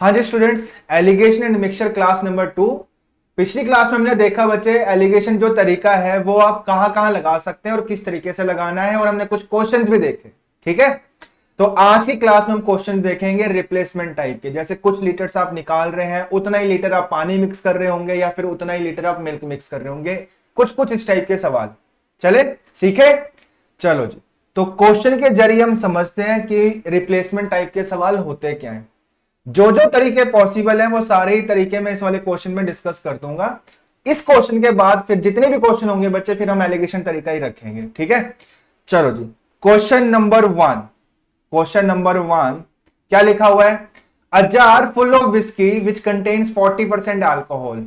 हाँ जी students, alligation and mixture class number 2। पिछली क्लास में हमने देखा बच्चे एलिगेशन जो तरीका है वो आप कहां कहां लगा सकते हैं और किस तरीके से लगाना है, और हमने कुछ क्वेश्चंस भी देखे। ठीक है, तो आज की क्लास में हम क्वेश्चन देखेंगे रिप्लेसमेंट टाइप के। जैसे कुछ लीटर्स आप निकाल रहे हैं, उतना ही लीटर आप पानी मिक्स कर रहे होंगे या फिर उतना ही लीटर आप मिल्क मिक्स कर रहे होंगे। कुछ कुछ इस टाइप के सवाल चले सीखे। चलो जी, तो क्वेश्चन के जरिए हम समझते हैं कि रिप्लेसमेंट टाइप के सवाल होते क्या हैं। जो जो तरीके पॉसिबल हैं वो सारे ही तरीके मैं इस वाले क्वेश्चन में डिस्कस कर दूंगा। इस क्वेश्चन के बाद फिर जितने भी क्वेश्चन होंगे बच्चे, फिर हम एलिगेशन तरीका ही रखेंगे। ठीक है, चलो जी, क्वेश्चन नंबर 1। क्वेश्चन नंबर 1 क्या लिखा हुआ है? A jar full of whisky which contains 40% alcohol.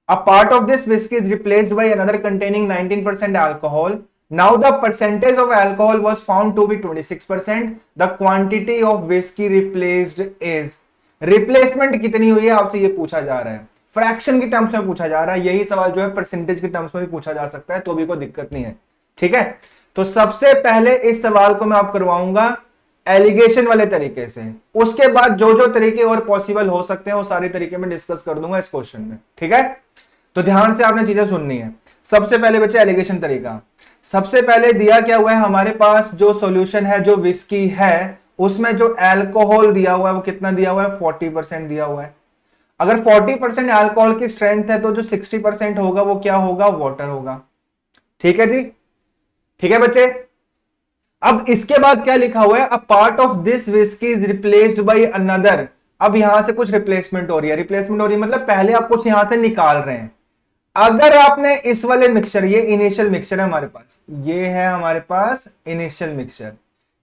A part of this whiskey is replaced by another containing 19% alcohol. Now the percentage of alcohol was found to be 26%. The quantity of whiskey replaced is. Replacement कितनी हुई है आपसे ये पूछा जा रहा है। Fraction की टर्म्स में पूछा जा रहा है। यही सवाल जो है परसेंटेज की टर्म्स में भी पूछा जा सकता है, तो भी कोई दिक्कत नहीं है। ठीक है, तो सबसे पहले इस सवाल को मैं आप करवाऊंगा एलिगेशन वाले तरीके से। उसके बाद जो जो तरीके और पॉसिबल हो सकते हैं वो सारे तरीके में डिस्कस कर दूंगा इस क्वेश्चन में। ठीक है, तो ध्यान से आपने चीजें सुननी है। सबसे पहले बच्चे एलिगेशन तरीका। सबसे पहले दिया क्या हुआ है हमारे पास, जो सॉल्यूशन है, जो विस्की है, उसमें जो अल्कोहल दिया हुआ है वो कितना दिया हुआ है? 40% दिया हुआ है। अगर 40% अल्कोहल की स्ट्रेंथ है तो जो 60% होगा वो क्या होगा? वाटर होगा। ठीक है जी, ठीक है बच्चे। अब इसके बाद क्या लिखा हुआ है? A part of this whisky is replaced by another. अब यहां से कुछ रिप्लेसमेंट हो रही है। रिप्लेसमेंट हो रही है मतलब पहले आप कुछ यहां से निकाल रहे हैं। अगर आपने इस वाले मिक्सचर, ये इनिशियल मिक्सचर है हमारे पास, ये है हमारे पास इनिशियल मिक्सचर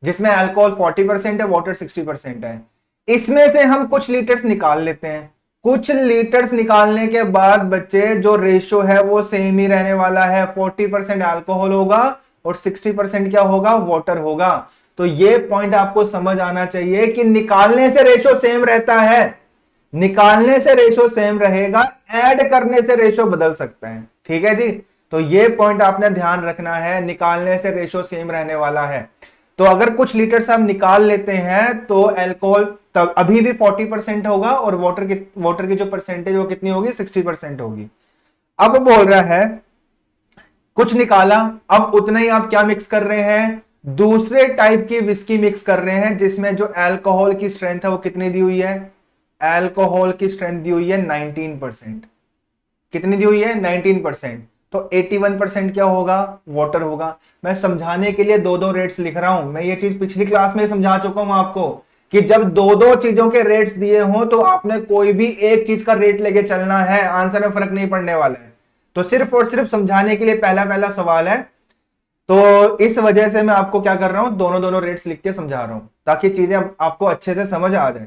जिसमें अल्कोहल 40% है, वाटर 60% है। इसमें से हम कुछ लीटर्स निकाल लेते हैं। कुछ लीटर्स निकालने के बाद बच्चे जो रेशो है वो सेम ही रहने वाला है। 40% अल्कोहल होगा और 60% क्या होगा? वाटर होगा। तो ये पॉइंट आपको समझ आना चाहिए कि निकालने से रेशो सेम रहता है। निकालने से रेशो सेम रहेगा, ऐड करने से रेशो बदल सकता है। ठीक है जी, तो ये पॉइंट आपने ध्यान रखना है, निकालने से रेशो सेम रहने वाला है। तो अगर कुछ लीटर से हम निकाल लेते हैं तो अल्कोहल तब अभी भी 40% होगा और वाटर की जो परसेंटेज वो कितनी होगी? 60% होगी। अब बोल रहा है कुछ निकाला, अब उतना ही आप क्या मिक्स कर रहे हैं? दूसरे टाइप की विस्की मिक्स कर रहे हैं जिसमें जो अल्कोहल की स्ट्रेंथ है वो कितनी दी हुई है? अल्कोहल की स्ट्रेंथ दी हुई है 19%। कितनी दी हुई है? 19%। तो 81% क्या होगा? वाटर होगा। मैं समझाने के लिए दो दो रेट्स लिख रहा हूं। मैं ये चीज पिछली क्लास में समझा चुका हूं आपको कि जब दो दो चीजों के रेट्स दिए हों तो आपने कोई भी एक चीज का रेट लेके चलना है, आंसर में फर्क नहीं पड़ने वाला है। तो सिर्फ और सिर्फ समझाने के लिए पहला पहला सवाल है, तो इस वजह से मैं आपको क्या कर रहा हूं, दोनों दोनों रेट्स लिख के समझा रहा हूं ताकि चीजें आपको अच्छे से समझ आ जाए।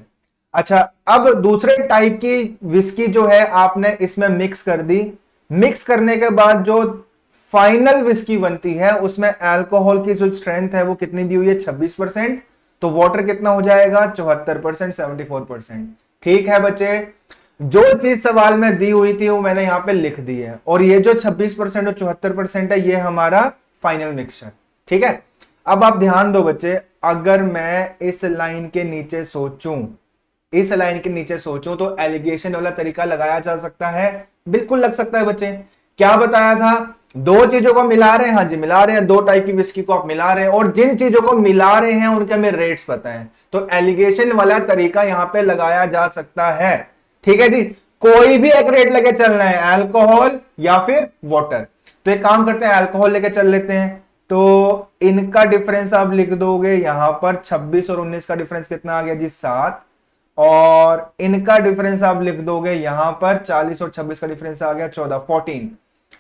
अच्छा, अब दूसरे टाइप की विस्की जो है आपने इसमें मिक्स कर दी। मिक्स करने के बाद जो फाइनल विस्की बनती है उसमें अल्कोहल की जो स्ट्रेंथ है वो कितनी दी हुई है? 26%। तो वाटर कितना हो जाएगा? 74%, 74%। ठीक है बच्चे, जो चीज सवाल में दी हुई थी वो मैंने यहां पे लिख दी है, और ये जो 26% और 74% है ये हमारा फाइनल मिक्सचर। ठीक है, अब आप ध्यान दो बच्चे, अगर मैं इस लाइन के नीचे सोचूं, इस लाइन के नीचे सोचूं तो एलिगेशन वाला तरीका लगाया जा सकता है। बिल्कुल लग सकता है बच्चे। क्या बताया था? दो चीजों को मिला रहे हैं। हाँ जी, मिला रहे हैं, दो टाइप की विस्की को आप मिला रहे हैं और जिन चीजों को मिला रहे हैं उनके हमें रेट्स पता है, तो एलिगेशन वाला तरीका यहां पे लगाया जा सकता है। ठीक है जी, कोई भी एक रेट लेके चलना है, अल्कोहल या फिर वाटर। तो एक काम करते हैं, अल्कोहल लेके चल लेते हैं। तो इनका डिफरेंस आप लिख दोगे यहां पर, 26 और 19 का डिफरेंस कितना आ गया जी? 7। और इनका डिफरेंस आप लिख दोगे यहां पर, 40 और 26 का डिफरेंस आ गया 14, 14।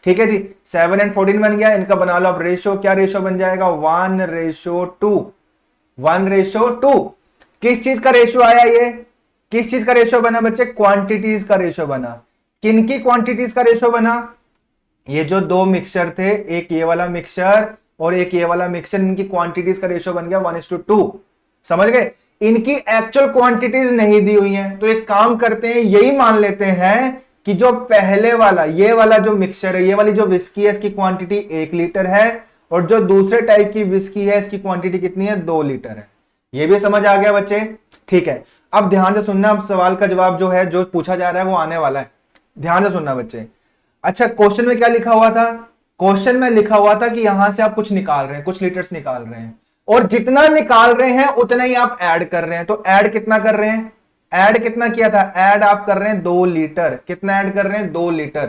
ठीक है जी, 7 एंड 14 बन गया। इनका बना लो अब रेशो। क्या रेशो बन जाएगा? 1:2। 1:2। किस चीज का रेशो आया? ये किस चीज का रेशो बना बच्चे? क्वांटिटीज का रेशो बना। किनकी क्वांटिटीज का रेशो बना? ये जो दो मिक्सचर थे, एक ये वाला मिक्सचर और एक ये वाला मिक्सचर, इनकी क्वांटिटीज का रेशो बन गया 1:2। समझ गए? इनकी एक्चुअल क्वांटिटीज नहीं दी हुई हैं, तो एक काम करते हैं, यही मान लेते हैं कि जो पहले वाला, ये वाला जो मिक्सचर है, ये वाली जो विस्की है, इसकी क्वांटिटी 1 लीटर है, और जो दूसरे टाइप की विस्की है इसकी क्वांटिटी कितनी है? 2 लीटर है। ये भी समझ आ गया बच्चे? ठीक है, अब ध्यान से सुनना, अब सवाल का जवाब जो है जो पूछा जा रहा है वो आने वाला है, ध्यान से सुनना बच्चे। अच्छा, क्वेश्चन में क्या लिखा हुआ था? क्वेश्चन में लिखा हुआ था कि यहां से आप कुछ निकाल रहे हैं, कुछ लीटर्स निकाल रहे हैं, और जितना निकाल रहे हैं उतना ही आप ऐड कर रहे हैं। तो ऐड कितना कर रहे हैं? ऐड कितना किया था? ऐड आप कर रहे हैं 2 लीटर। कितना ऐड कर रहे हैं? 2 लीटर।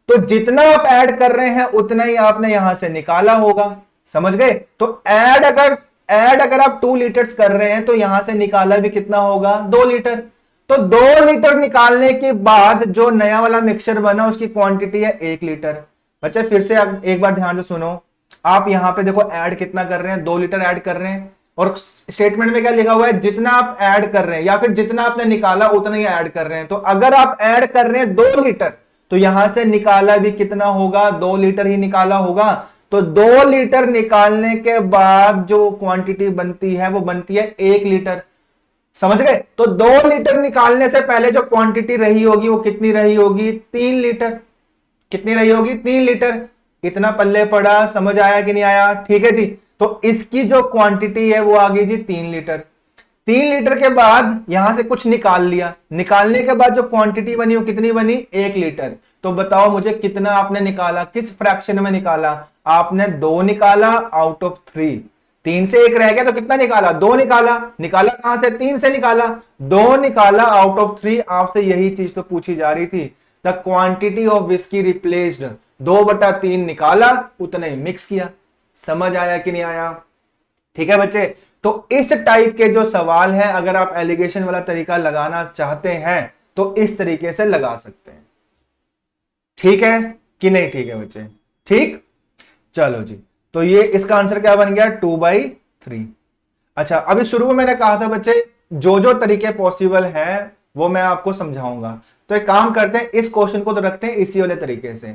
तो जितना आप ऐड कर रहे हैं उतना ही आपने यहां से निकाला होगा, समझ गए? तो ऐड अगर आप 2 लीटर्स कर रहे हैं तो यहां से निकाला भी कितना होगा? 2 लीटर। तो 2 लीटर निकालने के बाद जो नया वाला मिक्सचर बना उसकी क्वांटिटी है 1 लीटर। बच्चे फिर से आप एक बार ध्यान से सुनो, आप यहां पे देखो ऐड कितना कर रहे हैं? 2 लीटर ऐड कर रहे हैं, और स्टेटमेंट में क्या लिखा हुआ है? जितना आप ऐड कर रहे हैं या फिर जितना आपने निकाला उतना ही ऐड कर रहे हैं। तो अगर आप ऐड कर रहे हैं 2 लीटर तो यहां से निकाला भी कितना होगा? 2 लीटर ही निकाला होगा। तो 2 लीटर निकालने के बाद जो क्वांटिटी बनती है वो बनती है 1 लीटर, समझ गए? तो 2 लीटर निकालने से पहले जो क्वांटिटी रही होगी वो कितनी रही होगी? 3 लीटर। कितनी रही होगी? 3 लीटर। इतना पल्ले पड़ा, समझ आया कि नहीं आया? ठीक है जी। तो इसकी जो क्वांटिटी है वो आ गई जी 3 लीटर। 3 लीटर के बाद यहां से कुछ निकाल लिया, निकालने के बाद जो क्वांटिटी बनी वो कितनी बनी? 1 लीटर। तो बताओ मुझे कितना आपने निकाला, किस फ्रैक्शन में निकाला? आपने 2 निकाला आउट ऑफ 3। 3 से 1 रह गया तो कितना निकाला? 2 निकाला। निकाला कहां से? 3 से निकाला। 2 निकाला आउट ऑफ 3। आपसे यही चीज तो पूछी जा रही थी। The quantity of whisky replaced, 2/3 निकाला, उतना ही मिक्स किया। समझ आया कि नहीं आया? ठीक है बच्चे। तो इस टाइप के जो सवाल है अगर आप एलिगेशन वाला तरीका लगाना चाहते हैं तो इस तरीके से लगा सकते हैं। ठीक है कि नहीं? ठीक है बच्चे, ठीक। चलो जी, तो ये इसका आंसर क्या बन गया? 2/3। अच्छा, अभी शुरू में मैंने कहा था बच्चे जो जो तरीके पॉसिबल है वो मैं आपको समझाऊंगा। तो एक काम करते हैं, इस क्वेश्चन को तो रखते हैं इसी वाले तरीके से,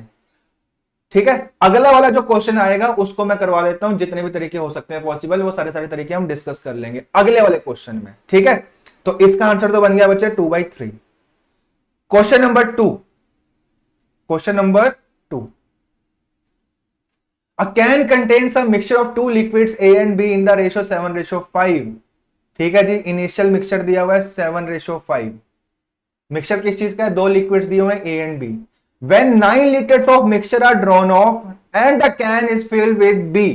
ठीक है? अगला वाला जो क्वेश्चन आएगा उसको मैं करवा देता हूं, जितने भी तरीके हो सकते हैं पॉसिबल वो सारे सारे तरीके हम डिस्कस कर लेंगे अगले वाले क्वेश्चन में, ठीक है? तो इसका आंसर तो बन गया बच्चे 2/3। Question number 2, question number 2, a can contains a mixture of two liquids A and B in the ratio 7:5। ठीक है जी, इनिशियल मिक्सचर दिया हुआ है 7:5। मिक्सचर किस चीज का है? 2 लिक्विड्स दिए हुए हैं A and B। When 9 liters of mixture are drawn off and the can is filled with B।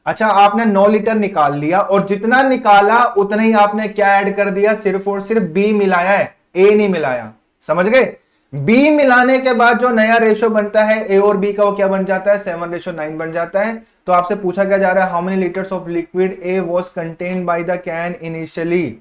अच्छा, आपने 9 लीटर निकाल लिया और जितना निकाला उतना ही आपने क्या ऐड कर दिया? सिर्फ और सिर्फ B मिलाया है, A नहीं मिलाया, समझ गए? B मिलाने के बाद जो नया रेशो बनता है A और B का वो क्या बन जाता है? 7:9 बन जाता है। तो आपसे पूछा क्या जा रहा है? How many litres of liquid A was contained by the can initially।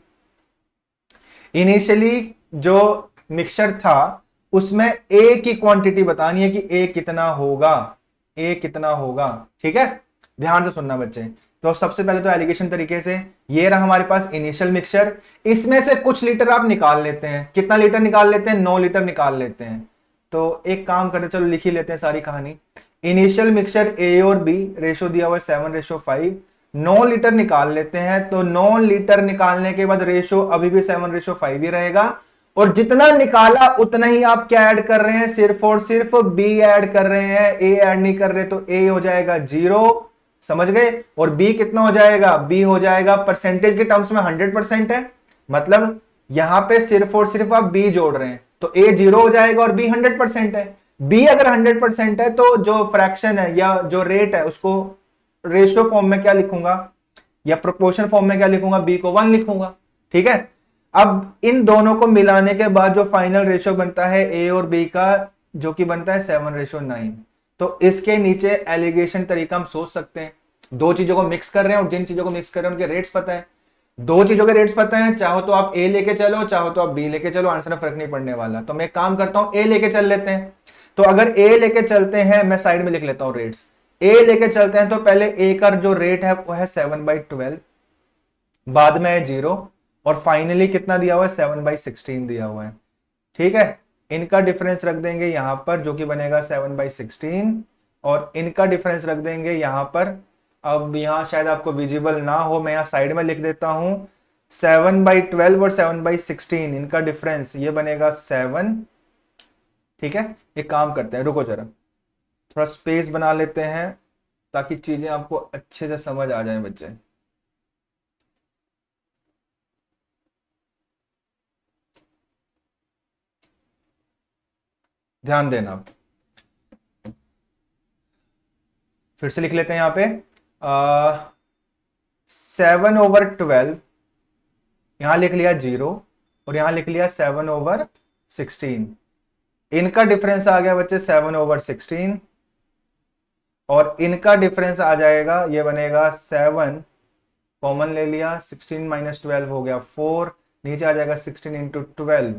Initially जो मिक्सचर था उसमें ए की क्वांटिटी बतानी है कि ए कितना होगा, ए कितना होगा, ठीक है? ध्यान से सुनना बच्चे। तो सबसे पहले तो एलिगेशन तरीके से, ये रहा हमारे पास इनिशियल मिक्सचर, इसमें से कुछ लीटर आप निकाल लेते हैं। कितना लीटर निकाल लेते हैं? 9 लीटर निकाल लेते हैं। तो एक काम करते, चलो लिख ही लेते हैं सारी कहानी। इनिशियल मिक्सचर ए और बी, रेशो दिया हुआ है 7:5, 9 लीटर निकाल लेते हैं। तो 9 लीटर निकालने के बाद रेशो अभी भी 7:5 ही रहेगा, और जितना निकाला उतना ही आप क्या ऐड कर रहे हैं? सिर्फ और सिर्फ बी ऐड कर रहे हैं, ए ऐड नहीं कर रहे। तो ए हो जाएगा 0, समझ गए? और बी कितना हो जाएगा? बी हो जाएगा परसेंटेज के टर्म्स में 100% है, मतलब यहां पे सिर्फ और सिर्फ आप बी जोड़ रहे हैं। तो ए 0 हो जाएगा और बी 100% है। बी अगर 100% है तो जो फ्रैक्शन है या जो रेट है उसको रेशियो फॉर्म में क्या लिखूंगा या प्रोपोर्शन फॉर्म में क्या लिखूंगा? बी को 1 लिखूंगा, ठीक है? अब इन दोनों को मिलाने के बाद जो फाइनल रेशियो बनता है ए और बी का, जो कि बनता है 7:9। तो इसके नीचे एलिगेशन तरीका हम सोच सकते हैं। दो चीजों को मिक्स कर रहे हैं और जिन चीजों को मिक्स कर रहे हैं उनके रेट्स पता है। दो चीजों के रेट्स पता है, चाहो तो आप ए लेके चलो, चाहो तो आप बी लेके चलो, आंसर में फर्क नहीं पड़ने वाला। तो मैं एक काम करता हूं, ए लेके चल लेते हैं। तो अगर ए लेके चलते हैं, मैं साइड में लिख लेता हूं रेट्स। ए लेके चलते हैं तो पहले ए का जो रेट है वो है 7/12, बाद में है 0, और फाइनली कितना दिया हुआ है? 7/16 दिया हुआ है, ठीक है? इनका डिफरेंस रख देंगे यहां पर, जो कि बनेगा 7/16, और इनका डिफरेंस रख देंगे यहां पर। अब यहां शायद आपको विजिबल ना हो, मैं यहां साइड में लिख देता हूं 7/12 और 7/16, इनका डिफरेंस ये बनेगा 7, ठीक है? एक काम करते हैं, रुको जरा, थोड़ा स्पेस बना लेते हैं ताकि चीजें आपको अच्छे से समझ आ जाए बच्चे। ध्यान देना आप। फिर से लिख लेते हैं यहां पे 7/12, यहां लिख लिया 0 और यहां लिख लिया 7/16। इनका डिफरेंस आ गया बच्चे 7/16 और इनका डिफरेंस आ जाएगा, ये बनेगा 7 कॉमन ले लिया, 16 - 12 हो गया 4, नीचे आ जाएगा 16 × 12,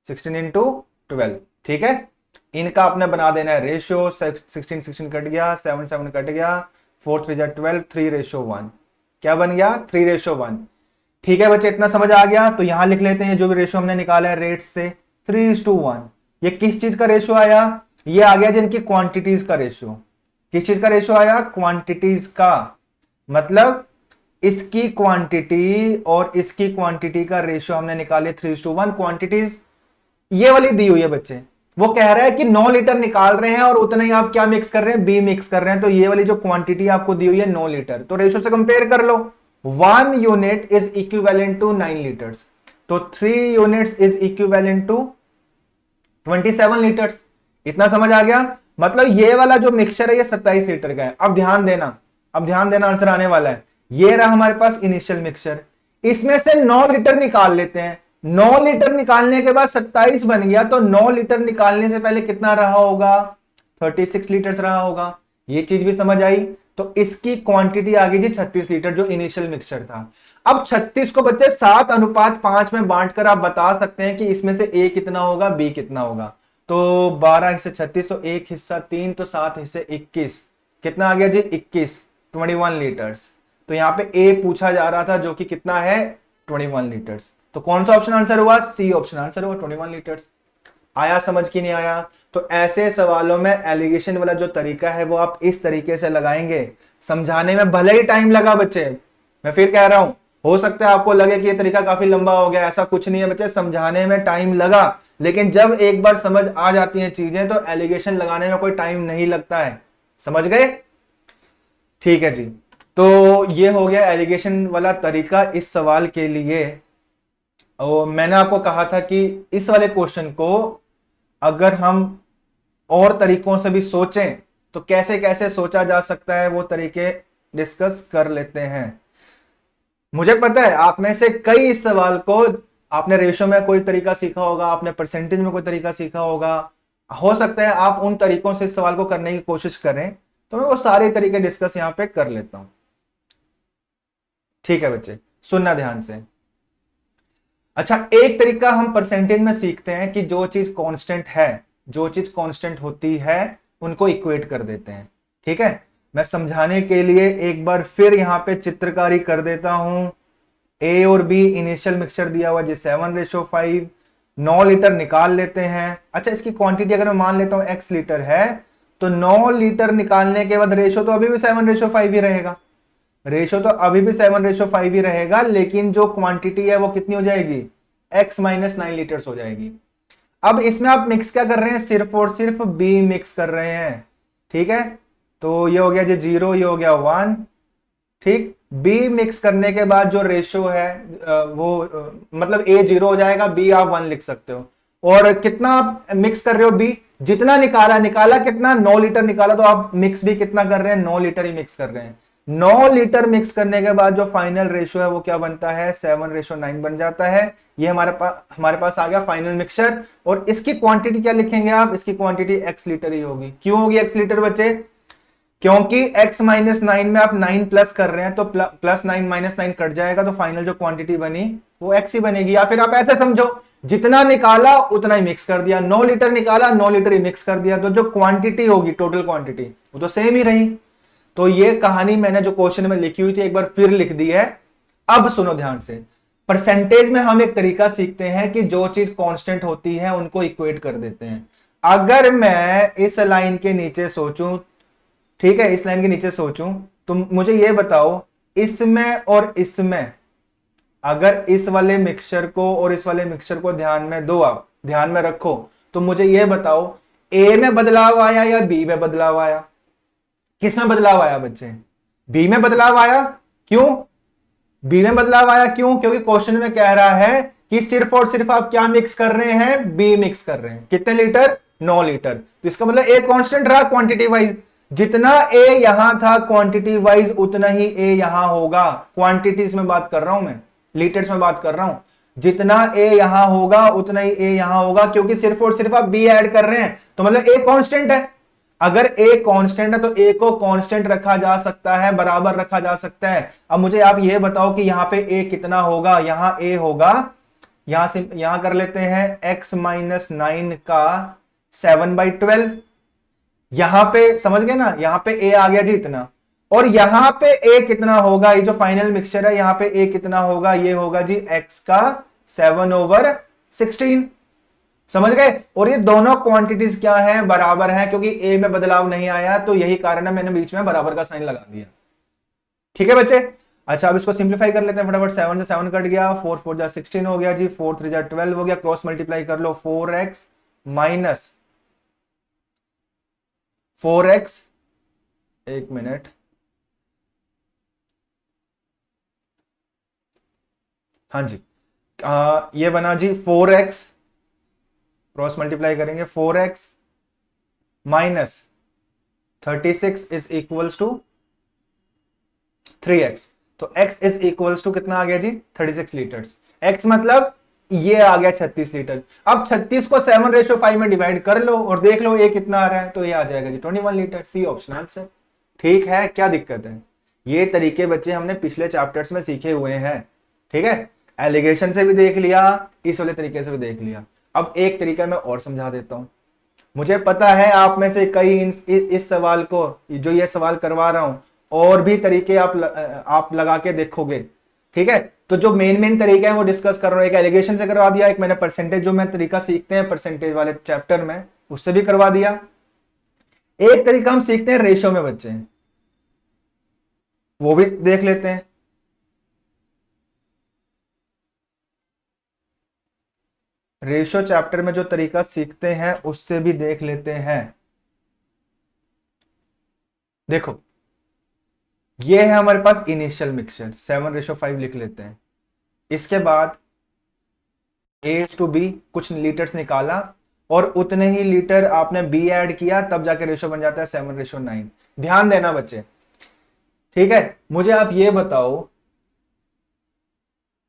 16 × 12। ठीक है, इनका आपने बना देना है रेशियो। 16 16 कट गया, 7 7 कट गया, 4 3 12, 3:1। क्या बन गया? 3:1। ठीक है बच्चे, इतना समझ आ गया। तो यहां लिख लेते हैं जो भी रेशियो हमने निकाला है रेट से, 3:1। ये किस चीज का रेशियो आया? ये आ गया जिनकी क्वांटिटीज का रेशियो। किस चीज का रेशियो आया? क्वांटिटीज का। मतलब इसकी क्वांटिटी और इसकी क्वांटिटी का रेशियो हमने निकाले 3:1। क्वांटिटीज ये वाली दी हुई है बच्चे। वो कह रहा है कि 9 लीटर निकाल रहे हैं और उतना ही आप क्या मिक्स कर रहे हैं? बी मिक्स कर रहे हैं। तो ये वाली जो क्वांटिटी आपको दी हुई है 9 लीटर, तो रेशियो से कंपेयर कर लो। 1 unit is equivalent to 9 litres, तो 3 units is equivalent to 27 litres. इतना समझ आ गया? मतलब ये वाला जो मिक्सचर है ये 27 लीटर का है। अब ध्यान देना, अब ध्यान देना, आंसर आने वाला है। ये रहा हमारे पास इनिशियल मिक्सचर, इसमें से 9 लीटर निकाल लेते हैं। 9 लीटर निकालने के बाद 27 बन गया, तो 9 लीटर निकालने से पहले कितना रहा होगा? 36 लीटर रहा होगा। ये चीज भी समझ आई। तो इसकी क्वांटिटी आ गई जी 36 लीटर, जो इनिशियल मिक्सचर था। अब 36 को बच्चे 7:5 में बांटकर आप बता सकते हैं कि इसमें से ए कितना होगा, बी कितना होगा। तो 12 हिस्से 36, तो एक हिस्सा 3, तो 7 हिस्से 21। कितना आ गया जी? 21, 21 लीटर्स। तो यहां पे ए पूछा जा रहा था जो कि कितना है? 21 लीटर्स। तो कौन सा ऑप्शन आंसर हुआ? सी ऑप्शन आंसर हुआ, 21 लीटर्स। आया समझ की नहीं आया? तो ऐसे सवालों में एलिगेशन वाला जो तरीका है वो आप इस तरीके से लगाएंगे। समझाने में भले ही टाइम लगा बच्चे, मैं फिर कह रहा हूं, हो सकता है आपको लगे कि ये तरीका काफी लंबा हो गया, ऐसा कुछ नहीं है बच्चे। समझाने में टाइम लगा, लेकिन जब एक बार समझ आ जाती हैं चीजें तो एलिगेशन लगाने में कोई टाइम नहीं लगता है। समझ गए? ठीक है जी। तो ये हो गया एलिगेशन वाला तरीका इस सवाल के लिए। और मैंने आपको कहा था कि इस वाले क्वेश्चन को अगर हम और तरीकों से भी सोचें तो कैसे कैसे सोचा जा सकता है, वो तरीके डिस्कस कर लेते हैं। मुझे पता है आप में से कई इस सवाल को, आपने रेशो में कोई तरीका सीखा होगा, आपने परसेंटेज में कोई तरीका सीखा होगा। हो सकता है आप उन तरीकों से इस सवाल को करने की कोशिश करें, तो मैं वो सारे तरीके डिस्कस यहां पे कर लेता हूं। ठीक है बच्चे, सुनना ध्यान से। अच्छा, एक तरीका हम परसेंटेज में सीखते हैं कि जो चीज कांस्टेंट है, जो चीज कांस्टेंट होती है, उनको इक्वेट कर देते हैं। ठीक है, मैं समझाने के लिए एक बार फिर यहां पे चित्रकारी कर देता हूं। ए और बी इनिशियल मिक्सचर दिया हुआ जी 7:5, 9 लीटर निकाल लेते हैं। अच्छा, इसकी क्वांटिटी अगर मैं मान लेता हूं x लीटर है, तो 9 लीटर निकालने के बाद रेशो तो अभी भी 7:5 ही रहेगा। रेशो तो अभी भी 7:5 ही रहेगा, लेकिन जो क्वांटिटी है वो कितनी हो जाएगी? x - 9 लीटर्स हो जाएगी। अब इसमें आप मिक्स क्या कर रहे हैं? सिर्फ और सिर्फ b मिक्स कर रहे हैं। ठीक है, तो ये हो गया जी 0, ये हो गया 1। ठीक, b मिक्स करने के बाद जो रेशियो है वो मतलब a 0 हो जाएगा, b आप 1 लिख सकते हो। और कितना आप मिक्स कर रहे हो? b जितना निकाला कितना? 9 लीटर निकाला, तो आप मिक्स भी कितना कर रहे हैं? 9 लीटर ही मिक्स कर रहे हैं। 9 लीटर मिक्स करने के बाद जो फाइनल रेशियो है वो क्या बनता है? 7:9 बन जाता है। ये हमारे पास आ गया फाइनल मिक्सचर। और इसकी क्वांटिटी क्या लिखेंगे आप? इसकी क्वांटिटी x लीटर ही होगी। क्यों होगी x लीटर बच्चे? क्योंकि x - 9 में आप 9 प्लस कर रहे हैं, तो +9 - 9 कट जाएगा, तो फाइनल जो क्वांटिटी बनी वो x ही बनेगी। या फिर आप ऐसे समझो, जितना निकाला उतना ही मिक्स कर दिया। 9 लीटर निकाला, 9 लीटर ही मिक्स कर दिया, तो जो क्वांटिटी होगी, टोटल क्वांटिटी, वो तो सेम ही रही। तो ये कहानी मैंने जो क्वेश्चन में लिखी हुई थी एक बार फिर लिख दी है। अब सुनो ध्यान से, परसेंटेज में हम एक तरीका सीखते हैं कि जो चीज कांस्टेंट होती है उनको इक्वेट कर देते हैं। अगर मैं इस लाइन के नीचे सोचूं, ठीक है, इस लाइन के नीचे सोचूं, तो मुझे ये बताओ, इसमें और इसमें अगर इस वाले मिक्सचर को और इस वाले मिक्सचर को ध्यान में दो, आप ध्यान में रखो, तो मुझे ये बताओ ए में बदलाव आया या बी में बदलाव आया? किस में बदलाव आया बच्चे? बी में बदलाव आया। क्यों बी में बदलाव आया? क्यों? क्योंकि क्वेश्चन में कह रहा है कि सिर्फ और सिर्फ आप क्या मिक्स कर रहे हैं? बी मिक्स कर रहे हैं। कितने लीटर? 9 लीटर। तो इसका मतलब ए कांस्टेंट रहा क्वांटिटी वाइज, जितना ए यहां था क्वांटिटी वाइज उतना ही ए यहां होगा। क्वांटिटीज में बात कर रहा हूं मैं, लीटर्स में बात कर रहा हूं। जितना ए यहां होगा उतना ही ए यहां होगा, क्योंकि सिर्फ और सिर्फ आप बी ऐड कर रहे हैं, तो मतलब ए कांस्टेंट है। अगर ए कांस्टेंट है तो ए को कांस्टेंट रखा जा सकता है, बराबर रखा जा सकता है। अब मुझे आप ये बताओ कि यहां पे ए कितना होगा। यहां ए होगा, यहां से यहां कर लेते हैं x-9 का 7/12। यहां पे समझ गए ना, यहां पे ए आ गया जी इतना, और यहां पे ए कितना होगा, ये जो फाइनल मिक्सचर है यहां पे ए कितना होगा, ये होगा जी x का 7/16। समझ गए। और ये दोनों क्वांटिटीज क्या है, बराबर है, क्योंकि ए में बदलाव नहीं आया, तो यही कारण है मैंने बीच में बराबर का साइन लगा दिया। ठीक है बच्चे। अच्छा अब इसको सिंप्लीफाई कर लेते हैं फटाफट। 7 से 7 कट गया, 4 4 जा 16 हो गया जी, 4 3 जा 12 हो गया। क्रॉस मल्टीप्लाई कर लो, 4x माइनस 4x, एक मिनट, हाँ जी, ये बना जी 4x, क्रॉस मल्टीप्लाई करेंगे 4x minus 36 is equals to 3x। तो x इज इक्वल्स टू कितना आ गया जी, 36 लीटर्स। x मतलब ये आ गया 36 लीटर। अब 36 को 7/5 में डिवाइड कर लो और देख लो ये कितना आ रहा है, तो ये आ जाएगा जी 21 लीटर। C option answer. ठीक है, क्या दिक्कत है। ये तरीके बच्चे हमने पिछले चैप्टर्स में सीखे हुए हैं। ठीक है, एलिगेशन से भी देख लिया, इस वाले तरीके से भी देख लिया। अब एक तरीका मैं और समझा देता हूं। मुझे पता है आप में से कई इस सवाल को, जो ये सवाल करवा रहा हूं, और भी तरीके आप लगा के देखोगे। ठीक है, तो जो मेन तरीका है वो डिस्कस कर रहा हूं। एक एलिगेशन से करवा दिया, एक मैंने परसेंटेज, जो मैं तरीका सीखते हैं परसेंटेज वाले चैप्टर में, उससे भी करवा दिया। एक तरीका हम सीखते हैं रेशियो में बच्चे, वो भी देख लेते हैं। रेशियो चैप्टर में जो तरीका सीखते हैं उससे भी देख लेते हैं। देखो ये है हमारे पास इनिशियल मिक्सचर, 7/5 लिख लेते हैं। इसके बाद A/B कुछ लीटर्स निकाला, और उतने ही लीटर आपने B ऐड किया, तब जाके रेशियो बन जाता है 7/9। ध्यान देना बच्चे। ठीक है, मुझे आप ये बताओ,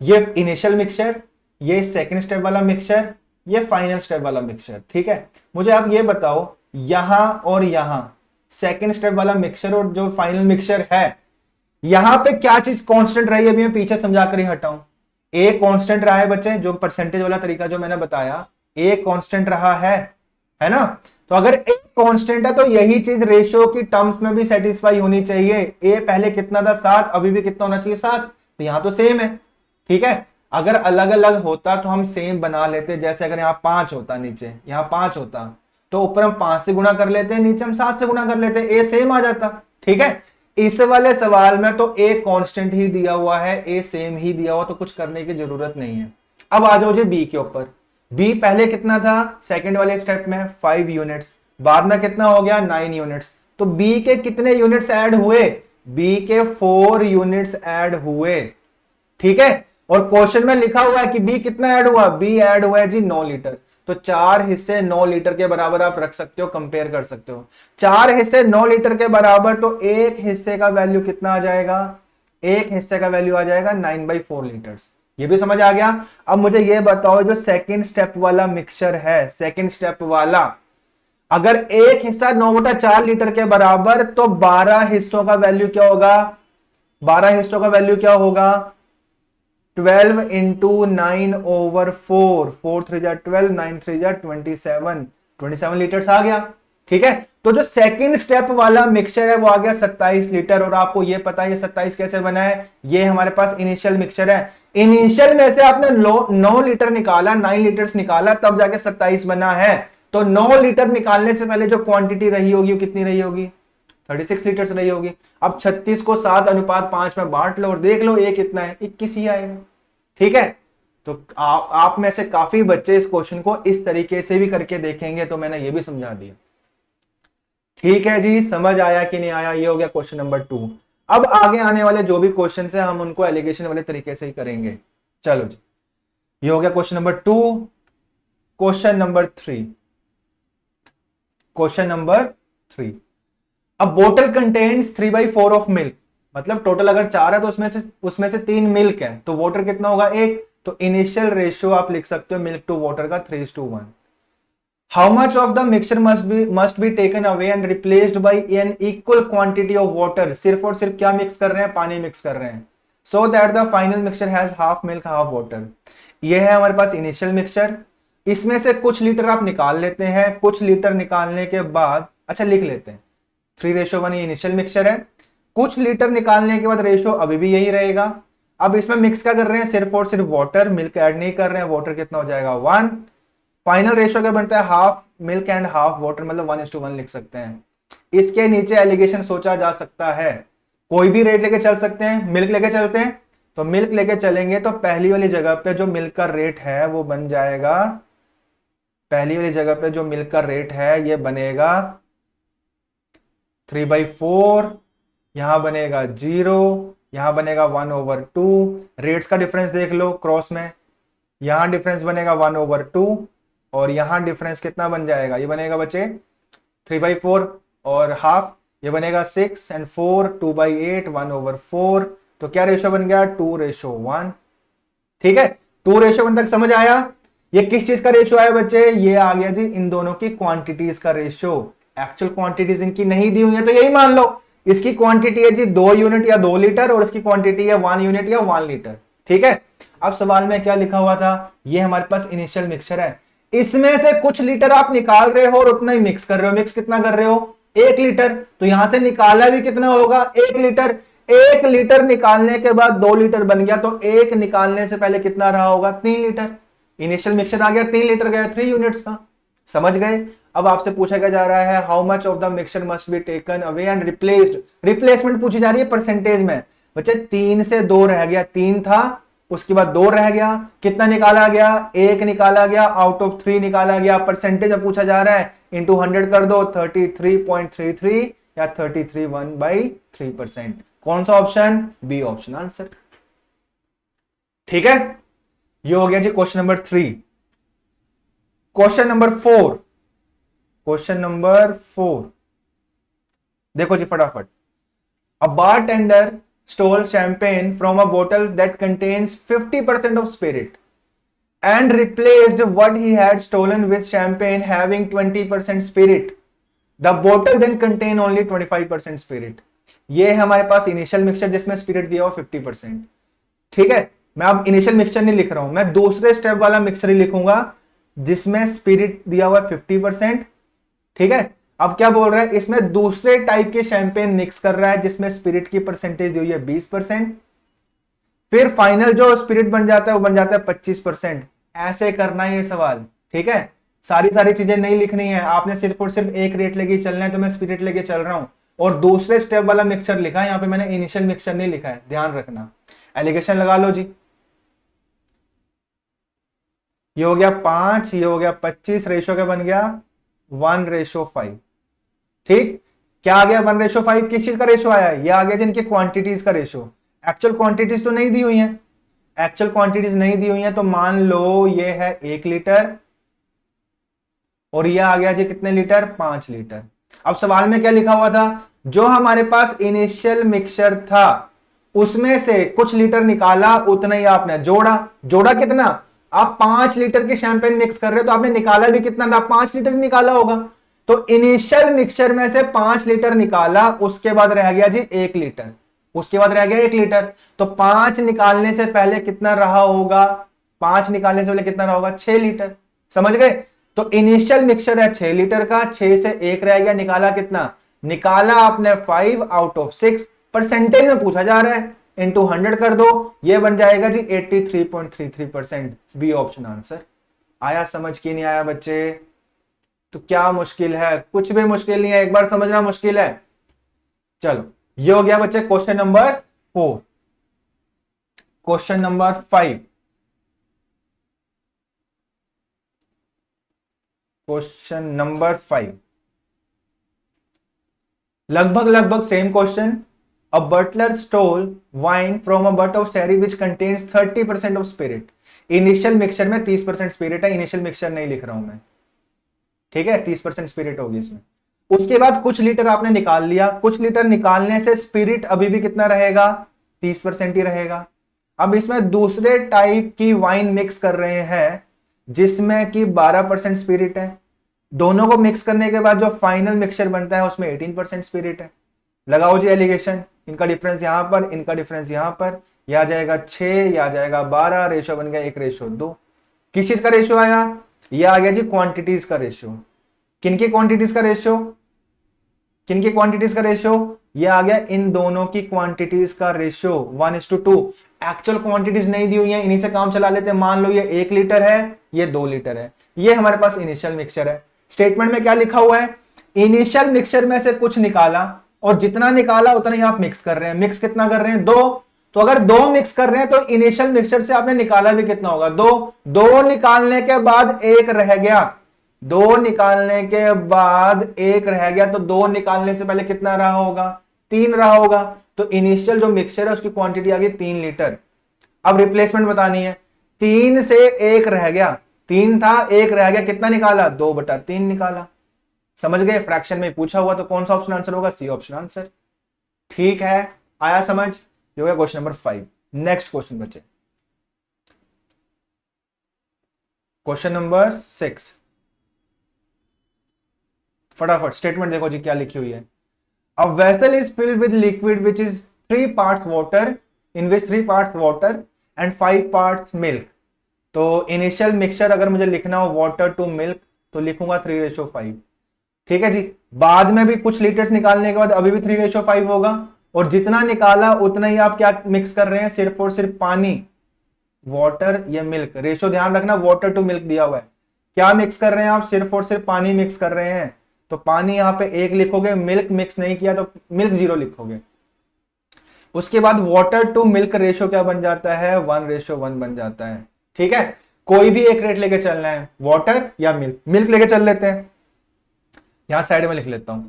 ये इनिशियल मिक्सचर, ये सेकंड स्टेप वाला मिक्सचर, ये फाइनल स्टेप वाला मिक्सचर। ठीक है, मुझे आप ये बताओ, यहां और यहां सेकंड स्टेप वाला मिक्सचर और जो फाइनल मिक्सचर है, यहां पे क्या चीज कांस्टेंट रही है, अभी मैं पीछे समझा कर ही हटाऊं। ए कांस्टेंट रहा है बच्चे, जो परसेंटेज वाला तरीका जो मैंने बताया, ए कांस्टेंट रहा है ना। तो अगर ए कांस्टेंट है तो यही चीज रेशियो की टर्म्स में भी सेटिस्फाई होनी चाहिए। ए पहले कितना था 7, अभी भी कितना होना चाहिए 7, तो यहां तो सेम है। ठीक है, अगर अलग अलग होता तो हम सेम बना लेते, जैसे अगर यहाँ 5 होता, नीचे यहाँ 5 होता, तो ऊपर हम 5 से गुणा कर लेते, नीचे हम 7 से गुणा कर लेते, ए सेम आ जाता। ठीक है, इस वाले सवाल में तो ए कांस्टेंट ही दिया हुआ है, ए सेम ही दिया हुआ, तो कुछ करने की जरूरत नहीं है। अब आ जाओ जी बी के ऊपर। बी पहले कितना था सेकंड वाले स्टेप में 5 यूनिट्स, बाद में कितना हो गया 9 यूनिट्स। तो बी के कितने यूनिट्स ऐड हुए, बी के 4 यूनिट्स ऐड हुए। ठीक है, और क्वेश्चन में लिखा हुआ है कि बी कितना ऐड हुआ, बी ऐड हुआ है जी 9 लीटर। तो 4 हिस्से 9 लीटर के बराबर आप रख सकते हो, कंपेयर कर सकते हो। 4 हिस्से 9 लीटर के बराबर, तो एक हिस्से का वैल्यू कितना आ जाएगा, एक हिस्से का वैल्यू आ जाएगा 9/4 लीटर्स। ये भी समझ आ गया। अब मुझे ये बताओ, जो सेकंड स्टेप वाला मिक्सचर है, सेकंड स्टेप वाला, अगर एक हिस्सा 9/4 लीटर के बराबर, तो 12 हिस्सों का वैल्यू क्या होगा, 12 हिस्सों का वैल्यू क्या होगा, 12 इंटू 9/4, 4 3 जा 12, 9 3 जा 27 लीटर्स आ गया। ठीक है, तो जो सेकंड स्टेप वाला मिक्सचर है वो आ गया 27 लीटर। और आपको ये पता है ये 27 कैसे बना है, ये हमारे पास इनिशियल मिक्सचर है। इनिशियल में से आपने 9 लीटर निकाला, 9 लीटर्स निकाला, तब जाके 27 बना है। तो 9 लीटर निकालने से पहले जो क्वांटिटी रही होगी वो कितनी रही होगी, 36 लीटर्स रही होगी। अब 36 को 7/5 में बांट लो और देख लो ये कितना है, 21 ही आएगा। ठीक है, तो आप में से काफी बच्चे इस क्वेश्चन को इस तरीके से भी करके देखेंगे, तो मैंने ये भी समझा दिया। ठीक है जी, समझ आया कि नहीं आया, ये हो गया क्वेश्चन नंबर 2। अब आगे आने वाले जो भी क्वेश्चन है हम उनको एलिगेशन वाले तरीके से ही करेंगे। चलो जी, ये हो गया question number 2। Question number 3, question number 3, अ बोतल कंटेन्स 3/4 ऑफ मिल्क, मतलब टोटल अगर 4 है तो उसमें से 3 मिल्क है, तो वाटर कितना होगा 1, तो इनिशियल रेशियो आप लिख सकते हो मिल्क टू वाटर का 3:1। How much of the mixture must be taken away and replaced by an equal quantity of water, सिर्फ और सिर्फ क्या मिक्स कर रहे हैं, पानी मिक्स कर रहे हैं, so that the final mixture has half milk half water. ये है हमारे पास इनिशियल मिक्सचर, इसमें से कुछ लीटर आप निकाल लेते हैं, कुछ लीटर निकालने के बाद, अच्छा लिख लेते हैं 3:1 ये इनिशियल मिक्सचर है, कुछ लीटर निकालने के बाद रेशियो अभी भी यही रहेगा। अब इसमें मिक्स क्या कर रहे हैं, सिर्फ और सिर्फ वाटर, मिल्क ऐड नहीं कर रहे हैं, वाटर कितना हो जाएगा 1, फाइनल रेशियो क्या बनता है half milk and half water, मतलब 1:1 लिख सकते हैं। इसके नीचे एलिगेशन सोचा जा सकता है, कोई भी रेट लेके चल सकते हैं, मिल्क लेके चलते हैं तो मिल्क लेके चलेंगे तो पहली वाली जगह पे जो मिल्क का रेट है वो बन जाएगा, पहली वाली जगह पे जो मिल्क का रेट है ये बनेगा 3/4, यहां बनेगा 0, यहां बनेगा 1/2, रेट्स का डिफरेंस देख लो क्रॉस में, यहां डिफरेंस बनेगा 1/2 और यहां डिफरेंस कितना बन जाएगा, ये बनेगा बच्चे 3/4 और हाफ, ये बनेगा 6 एंड 4 2/8 1/4, तो क्या रेशियो बन गया 2:1। ठीक है, 2:1 तक समझ आया। ये किस चीज का रेशियो आया बच्चे, ये आ गया जी इन दोनों की क्वांटिटीज का रेशियो। एक्चुअल क्वांटिटीज इनकी नहीं दी हुई है तो यही मान लो इसकी क्वांटिटी है जी 2 यूनिट या 2 लीटर और इसकी क्वांटिटी है 1 यूनिट या 1 लीटर। ठीक है, अब सवाल में क्या लिखा हुआ था, ये हमारे पास इनिशियल मिक्सचर है, इसमें से कुछ लीटर आप निकाल रहे हो और उतना ही मिक्स कर रहे हो, मिक्स कितना कर रहे हो 1 लीटर, तो यहां से निकाला भी कितना होगा 1 लीटर, 1 लीटर निकालने के बाद 2 लीटर बन गया, तो 1 निकालने से पहले कितना रहा होगा 3 लीटर, इनिशियल मिक्सचर आ गया 3 लीटर गया 3 यूनिट्स का। समझ गए। अब आपसे पूछा क्या जा रहा है, how much of the mixture must be taken away and replaced, replacement पूछी जा रही है परसेंटेज में। बच्चे 3 से 2 रह गया, 3 था उसके बाद 2 रह गया, कितना निकाला गया 1 निकाला गया, आउट ऑफ 3 निकाला गया, परसेंटेज में पूछा जा रहा है, इंटू 100 कर दो 33.33 या 33.1/3%। कौन सा ऑप्शन, बी ऑप्शन आंसर। ठीक है, ये हो गया जी question number 3। Question number 4, question number 4 देखो जी फटाफट। A bartender stole champagne from a bottle that contains 50% of spirit and replaced what he had stolen with champagne having 20% spirit. The bottle then contain only 25% spirit. ये है हमारे पास initial mixture जिसमें spirit दिया हुआ 50%। ठीक है, मैं अब इनिशियल मिक्सचर नहीं लिख रहा हूं, मैं दूसरे स्टेप वाला मिक्सचर ही लिखूंगा जिसमें स्पिरिट दिया हुआ 50%। ठीक है, अब क्या बोल रहा है, इसमें दूसरे टाइप के शैंपेन मिक्स कर रहा है जिसमें स्पिरिट की परसेंटेज दी हुई है 20%, फिर फाइनल जो स्पिरिट बन जाता है वो बन जाता है 25%। ऐसे करना है ये सवाल। ठीक है, सारी चीजें नहीं लिखनी है आपने, सिर्फ और सिर्फ एक रेट लेके चलना है, तो मैं स्पिरिट लेके चल रहा हूं और दूसरे स्टेप वाला मिक्सचर लिखा है, यहां पे मैंने इनिशियल मिक्सचर नहीं लिखा है, ध्यान रखना। एलिगेशन लगा लो जी, ये हो गया 5, ये हो गया 25, रेशो क्या बन गया 1:5। ठीक, क्या आ गया 1:5, किस चीज का रेशो आया, ये आ गया जिनके क्वांटिटीज का रेशो। एक्चुअल क्वांटिटीज तो नहीं दी हुई है, एक्चुअल क्वांटिटीज नहीं दी हुई है, तो मान लो ये है 1 लीटर और ये आ गया जी कितने लीटर 5 लीटर। अब सवाल में क्या लिखा हुआ था, जो हमारे पास इनिशियल मिक्सचर था उसमें से कुछ लीटर निकाला, उतना ही आपने जोड़ा। जोड़ा कितना, आप 5 लीटर के शैंपेन मिक्स कर रहे हो तो आपने निकाला भी कितना था, 5 लीटर निकाला होगा। तो इनिशियल मिक्सचर में से 5 लीटर निकाला, उसके बाद रह गया जी 1 लीटर, उसके बाद रह गया 1 लीटर, तो 5 निकालने से पहले कितना रहा होगा, 5 निकालने से पहले कितना रहा होगा 6 लीटर। समझ गए। तो इनिशियल मिक्सचर है 6 लीटर का, 6 से 1 रह गया, निकाला कितना, निकाला आपने 5 आउट ऑफ 6, परसेंटेज में पूछा जा रहा है, इंटू 100 कर दो, ये बन जाएगा जी 83.33%। B option answer. आया समझ की नहीं आया बच्चे, तो क्या मुश्किल है, कुछ भी मुश्किल नहीं है, एक बार समझना मुश्किल है। चलो ये हो गया बच्चे question number 4। Question number 5, question number 5 लगभग same question. A butler stole wine from a butt of sherry which contains 30% of spirit. Initial mixture में 30% स्पिरिट है, इनिशियल मिक्सचर नहीं लिख रहा हूं मैं। ठीक है, 30% स्पिरिट होगी इसमें। उसके बाद कुछ लीटर आपने निकाल लिया, कुछ लीटर निकालने से स्पिरिट अभी भी कितना रहेगा, 30% ही रहेगा। अब इसमें दूसरे टाइप की वाइन मिक्स कर रहे हैं जिसमें कि 12% स्पिरिट है। दोनों को मिक्स करने के बाद जो फाइनल मिक्सचर बनता है उसमें 18% स्पिरिट है। लगाओ जी एलिगेशन, इनका डिफरेंस यहां पर, इनका डिफरेंस यहां पर, यह आ जाएगा 6, यह आ जाएगा 12, रेशो बन गया 1:2। किस चीज का रेशो आया, यह आ गया जी क्वांटिटीज का रेशो। किनकी क्वांटिटीज का रेशो, किनकी क्वांटिटीज का रेशो, यह आ गया इन दोनों की क्वांटिटीज का रेशो 1:2। एक्चुअल क्वांटिटीज नहीं दी हुई है, इन्हीं से काम चला लेते हैं। मान लो ये 1 लीटर है, ये 2 लीटर है, ये हमारे पास इनिशियल मिक्सचर है। स्टेटमेंट में क्या लिखा हुआ है, इनिशियल मिक्सचर में से कुछ निकाला और जितना निकाला उतना ही आप मिक्स कर रहे हैं। मिक्स कितना कर रहे हैं, 2। तो अगर 2 मिक्स कर रहे हैं तो इनिशियल मिक्सचर से आपने निकाला भी कितना होगा, 2। 2 निकालने के बाद 1 रह गया, 2 निकालने के बाद 1 रह गया, तो 2 निकालने से पहले कितना रहा होगा, 3 रहा होगा। तो इनिशियल जो मिक्सचर है उसकी क्वांटिटी आ गई 3 लीटर। अब रिप्लेसमेंट बतानी है, 3 से 1 रह गया, 3 था 1 रह गया, कितना निकाला, 2/3 निकाला। समझ गए, फ्रैक्शन में पूछा हुआ तो कौन सा ऑप्शन आंसर होगा, सी ऑप्शन आंसर। ठीक है, आया समझ, ये हो गया क्वेश्चन नंबर 5। नेक्स्ट क्वेश्चन बच्चे, क्वेश्चन नंबर 6। फटाफट स्टेटमेंट देखो जी क्या लिखी हुई है। A vessel is filled with liquid which is 3 parts water, in which 3 parts water and 5 parts milk. तो इनिशियल मिक्सचर अगर मुझे लिखना हो वाटर टू मिल्क तो लिखूंगा 3:5। ठीक है जी, बाद में भी कुछ लीटर्स निकालने के बाद अभी भी 3:5 होगा, और जितना निकाला उतना ही आप क्या मिक्स कर रहे हैं, सिर्फ और सिर्फ पानी, वाटर या मिल्क। रेशो ध्यान रखना, वाटर टू मिल्क दिया हुआ है, क्या मिक्स कर रहे हैं आप, सिर्फ और सिर्फ पानी मिक्स कर रहे हैं। तो पानी यहां पे 1 लिखोगे, मिल्क मिक्स नहीं किया तो मिल्क 0 लिखोगे। उसके बाद वाटर टू मिल्क रेशो क्या बन जाता है, 1:1 बन जाता है। ठीक है, कोई भी एक रेट लेके चलना है, वाटर या मिल्क। मिल्क लेके चल लेते हैं, यहां साइड में लिख लेता हूं।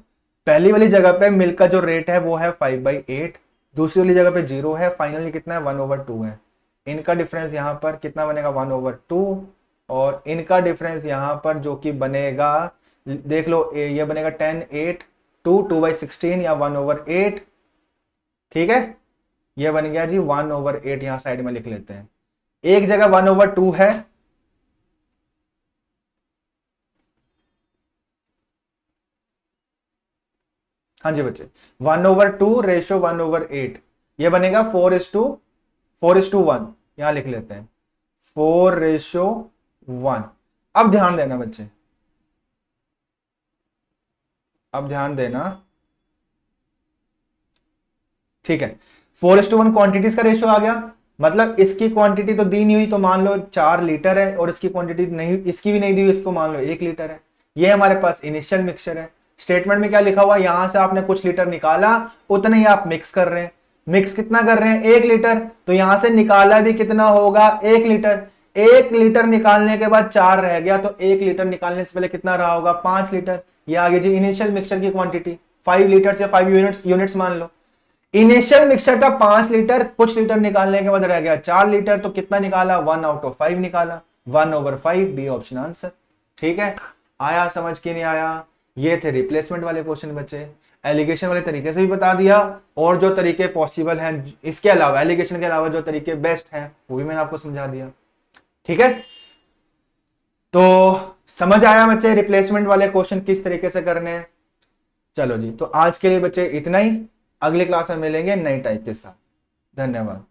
पहली वाली जगह पे मिल्क का जो रेट है वो है 5/8, दूसरी वाली जगह पे 0 है, फाइनली कितना है, 1/2 है। इनका डिफरेंस यहां पर कितना बनेगा, 1/2, और इनका डिफरेंस यहां पर जो कि बनेगा, देख लो, ये बनेगा 10, 8, 2/16 या 1/8। ठीक है, ये बन गया जी 1/8, यहां साइड में लिख लेते हैं। एक जगह 1/2 है, हाँ जी बच्चे, 1/2 रेशो 1/8, ये बनेगा 4:1, यहां लिख लेते हैं 4:1। अब ध्यान देना बच्चे, अब ध्यान देना, ठीक है। 4:1 क्वांटिटीज का रेशियो आ गया, मतलब इसकी क्वांटिटी तो दी नहीं हुई, तो मान लो 4 लीटर है, और इसकी क्वांटिटी नहीं, इसकी भी नहीं दी हुई, इसको मान लो 1 लीटर है। ये हमारे पास इनिशियल मिक्सचर है। स्टेटमेंट में क्या लिखा हुआ, यहां से आपने कुछ लीटर निकाला, उतने ही आप मिक्स कर रहे हैं। मिक्स कितना कर रहे हैं, 1 लीटर, तो यहां से निकाला भी कितना होगा, 1 लीटर। 1 लीटर निकालने के बाद 4 रह गया, तो 1 लीटर निकालने से पहले कितना रहा होगा, 5 लीटर। ये आ गई जी इनिशियल मिक्सचर की क्वांटिटी, 5 लीटर या 5 यूनिट्स मान लो। इनिशियल मिक्सचर था 5 लीटर, कुछ लीटर निकालने के बाद रह गया 4 लीटर, तो कितना निकाला, 1/5 निकाला, 1/5, बी ऑप्शन आंसर। ठीक है, आया समझ के नहीं आया। ये थे रिप्लेसमेंट वाले क्वेश्चन बच्चे। एलिगेशन वाले तरीके से भी बता दिया, और जो तरीके पॉसिबल हैं इसके अलावा, एलिगेशन के अलावा जो तरीके बेस्ट हैं वो भी मैंने आपको समझा दिया। ठीक है, तो समझ आया बच्चे रिप्लेसमेंट वाले क्वेश्चन किस तरीके से करने हैं। चलो जी, तो आज के लिए बच्चे इतना ही, अगली क्लास में मिलेंगे नई टाइप के साथ। धन्यवाद।